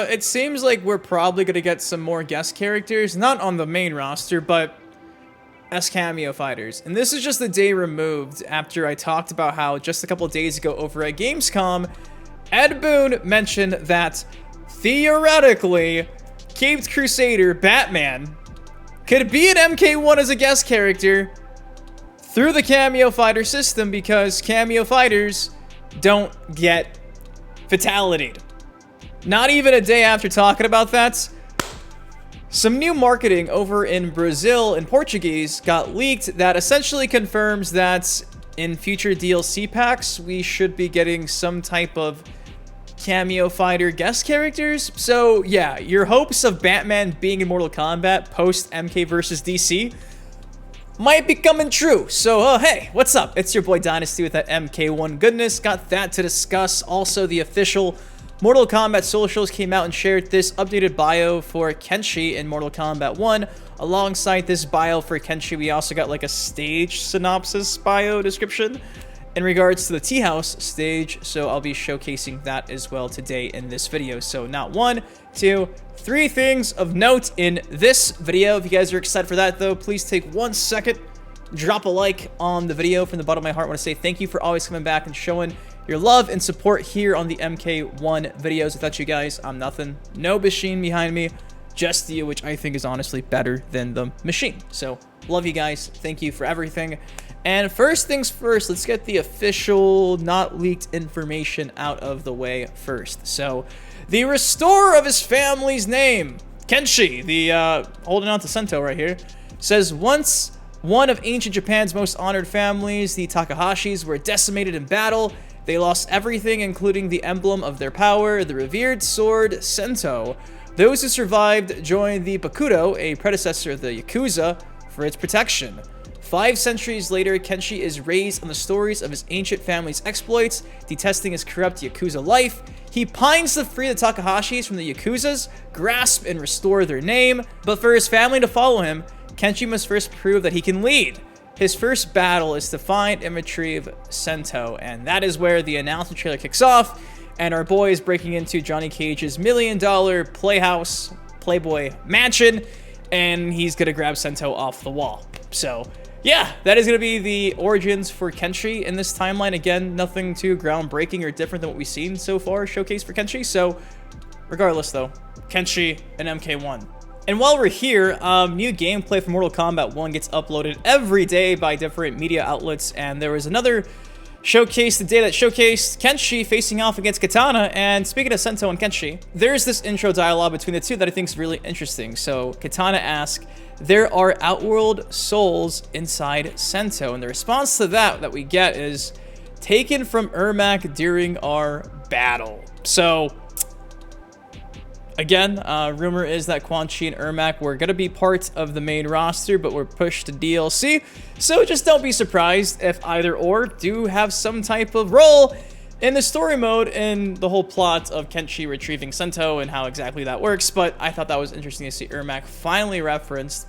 it seems like we're probably going to get some more guest characters, not on the main roster, but as cameo fighters. And this is just the day removed after I talked about how just a couple of days ago over at Gamescom, Ed Boon mentioned that theoretically, Caped Crusader Batman could be an MK1 as a guest character through the cameo fighter system because cameo fighters don't get fatality'd. Not even a day after talking about that, some new marketing over in Brazil in Portuguese got leaked that essentially confirms that in future DLC packs, we should be getting some type of cameo fighter guest characters. So yeah, your hopes of Batman being in Mortal Kombat post MK vs DC might be coming true. So hey, what's up? It's your boy Dynasty with that MK1 goodness. Got that to discuss. Also, the official Mortal Kombat socials came out and shared this updated bio for Kenshi in Mortal Kombat 1. Alongside this bio for Kenshi, we also got like a stage synopsis bio description in regards to the Tea House stage, so I'll be showcasing that as well today in this video. So not 1, 2, 3 things of note in this video. If you guys are excited for that though, please take 1 second, drop a like on the video. From the bottom of my heart, I want to say thank you for always coming back and showing your love and support here on the MK1 videos. Without you guys, I'm nothing. No machine behind me, just you, which I think is honestly better than the machine. So love you guys. Thank you for everything. And first things first, let's get the official, not leaked information out of the way first. So the restorer of his family's name, Kenshi, the holding on to Sento right here, says once one of ancient Japan's most honored families, the Takahashis, were decimated in battle. They lost everything, including the emblem of their power, the revered sword Sento. Those who survived joined the Bakudo, a predecessor of the Yakuza, for its protection. 5 centuries later, Kenshi is raised on the stories of his ancient family's exploits, detesting his corrupt Yakuza life. He pines to free the Takahashis from the Yakuzas, grasp and restore their name, but for his family to follow him, Kenshi must first prove that he can lead. His first battle is to find and retrieve Sento, and that is where the announcement trailer kicks off, and our boy is breaking into Johnny Cage's $1 million Playboy mansion, and he's gonna grab Sento off the wall. So yeah, that is gonna be the origins for Kenshi in this timeline. Again, nothing too groundbreaking or different than what we've seen so far showcased for Kenshi. So regardless though, Kenshi and MK1. And while we're here, new gameplay for Mortal Kombat 1 gets uploaded every day by different media outlets, and there was another showcase today that showcased Kenshi facing off against Katana. And speaking of Sento and Kenshi, there's this intro dialogue between the two that I think is really interesting. So Katana asks, there are outworld souls inside Sento, and the response to that we get is taken from Ermac during our battle. So again, rumor is that Quan Chi and Ermac were going to be part of the main roster, but were pushed to DLC. So just don't be surprised if either or do have some type of role in the story mode in the whole plot of Kenshi retrieving Sento and how exactly that works. But I thought that was interesting to see Ermac finally referenced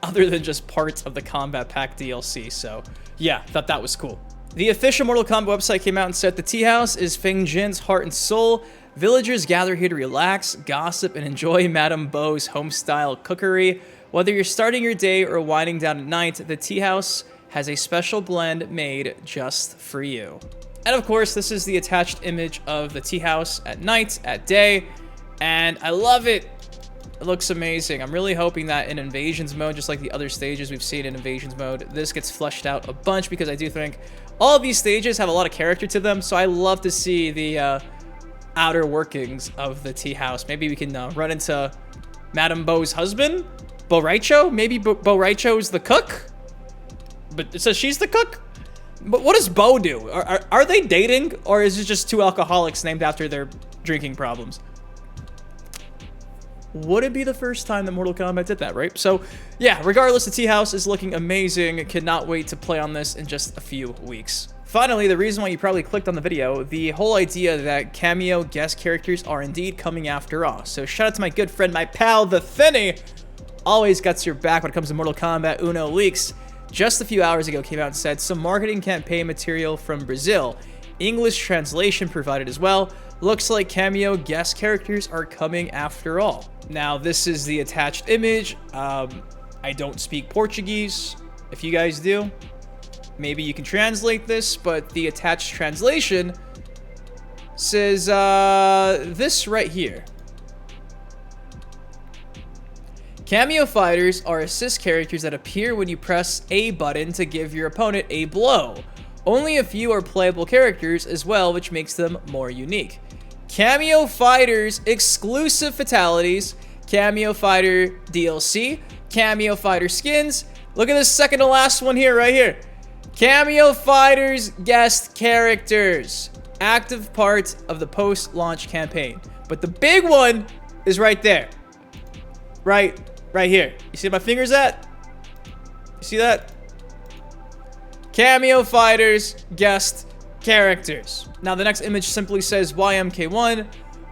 other than just parts of the Combat Pack DLC. So yeah, thought that was cool. The official Mortal Kombat website came out and said the Tea House is Feng Jin's heart and soul. Villagers gather here to relax, gossip, and enjoy Madame Bo's home-style cookery. Whether you're starting your day or winding down at night, the Tea House has a special blend made just for you. And of course, this is the attached image of the Tea House at night, at day, and I love it. It looks amazing. I'm really hoping that in Invasions mode, just like the other stages we've seen in Invasions mode, this gets fleshed out a bunch, because I do think all of these stages have a lot of character to them, so I love to see the outer workings of the Tea House. Maybe we can run into Madame Bo's husband, Bo Raicho. Maybe Bo Raicho is the cook, but it says she's the cook. But what does Bo do? Are they dating, or is it just two alcoholics named after their drinking problems? Would it be the first time that Mortal Kombat did that, right? So yeah, regardless, the Tea House is looking amazing. Cannot wait to play on this in just a few weeks. Finally, the reason why you probably clicked on the video, the whole idea that cameo guest characters are indeed coming after us. So shout out to my good friend, my pal, the Finny. Always got your back when it comes to Mortal Kombat Uno leaks. Just a few hours ago came out and said some marketing campaign material from Brazil. English translation provided as well. Looks like Kameo guest characters are coming after all. Now, this is the attached image. I don't speak Portuguese. If you guys do, maybe you can translate this, but the attached translation says this right here. Kameo fighters are assist characters that appear when you press A button to give your opponent a blow. Only a few are playable characters as well, which makes them more unique. Kameo fighters exclusive fatalities, Kameo fighter DLC, Kameo fighter skins. Look at this second to last one here, right here. Kameo fighters guest characters, active part of the post-launch campaign. But the big one is right there. Right here. You see my fingers at? You see that? Kameo fighters guest characters. Now the next image simply says YMK1.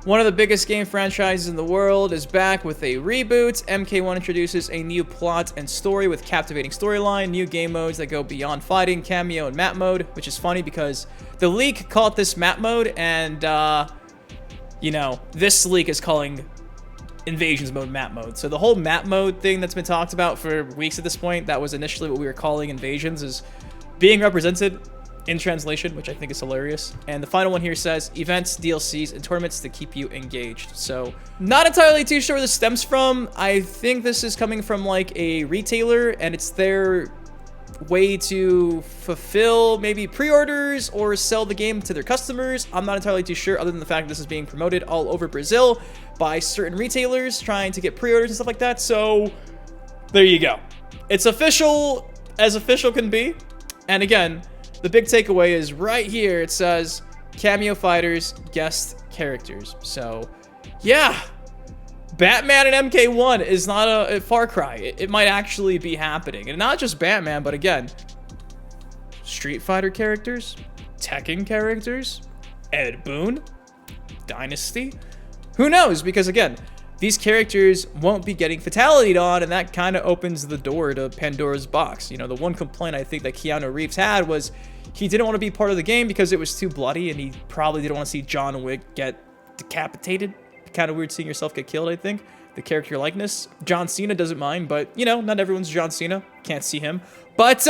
One of the biggest game franchises in the world is back with a reboot. MK1 introduces a new plot and story with captivating storyline, new game modes that go beyond fighting, Kameo and map mode, which is funny because the leak called this map mode, and you know, this leak is calling Invasions mode map mode. So the whole map mode thing that's been talked about for weeks at this point, that was initially what we were calling Invasions, is being represented in translation, which I think is hilarious. And the final one here says events, DLCs, and tournaments to keep you engaged. So not entirely too sure where this stems from. I think this is coming from like a retailer, and it's their way to fulfill maybe pre-orders or sell the game to their customers. I'm not entirely too sure, other than the fact this is being promoted all over Brazil by certain retailers trying to get pre-orders and stuff like that. So there you go. It's official as official can be. And again, the big takeaway is right here. It says Kameo fighters guest characters. So yeah, Batman and MK1 is not a Far Cry. It might actually be happening. And not just Batman, but again, Street Fighter characters, Tekken characters, Ed Boon, Dynasty. Who knows? Because again, these characters won't be getting fatality'd on, and that kind of opens the door to Pandora's box. You know, the one complaint I think that Keanu Reeves had was he didn't want to be part of the game because it was too bloody, and he probably didn't want to see John Wick get decapitated. Kind of weird seeing yourself get killed, I think. The character likeness. John Cena doesn't mind, but, you know, not everyone's John Cena. Can't see him. But,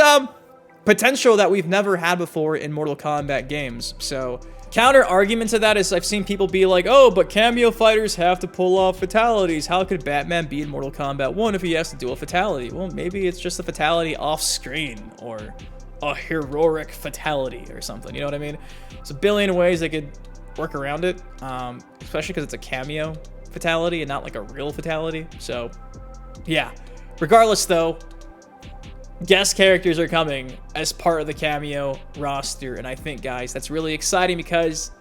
potential that we've never had before in Mortal Kombat games. So, counter argument to that is I've seen people be like, oh, but Kameo fighters have to pull off fatalities. How could Batman be in Mortal Kombat 1 if he has to do a fatality? Well, maybe it's just a fatality off screen, or a heroic fatality or something. You know what I mean? There's a billion ways they could work around it, especially because it's a cameo fatality and not like a real fatality. So yeah, regardless though, guest characters are coming as part of the Kameo roster, and I think, guys, that's really exciting because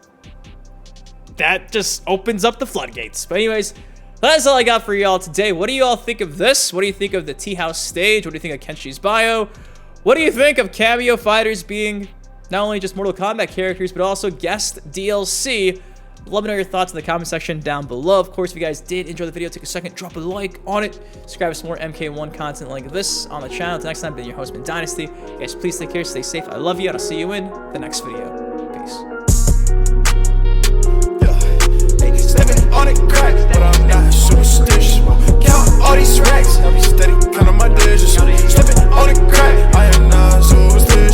that just opens up the floodgates. But anyways, that's all I got for y'all today. What do you all think of this? What do you think of the Tea House stage? What do you think of Kenshi's bio? What do you think of Kameo fighters being not only just Mortal Kombat characters, but also guest DLC? Let me know your thoughts in the comment section down below. Of course, if you guys did enjoy the video, take a second, drop a like on it. Subscribe for some more MK1 content like this on the channel. Until next time, been your host, Been Dynasty. You guys, please take care, stay safe. I love you, and I'll see you in the next video. Peace. Yeah. Stepping on it, crack, but I'm not superstitious. Count all these racks, I'll be steady, counting my digits. Stepping on it, crack, I am not superstitious.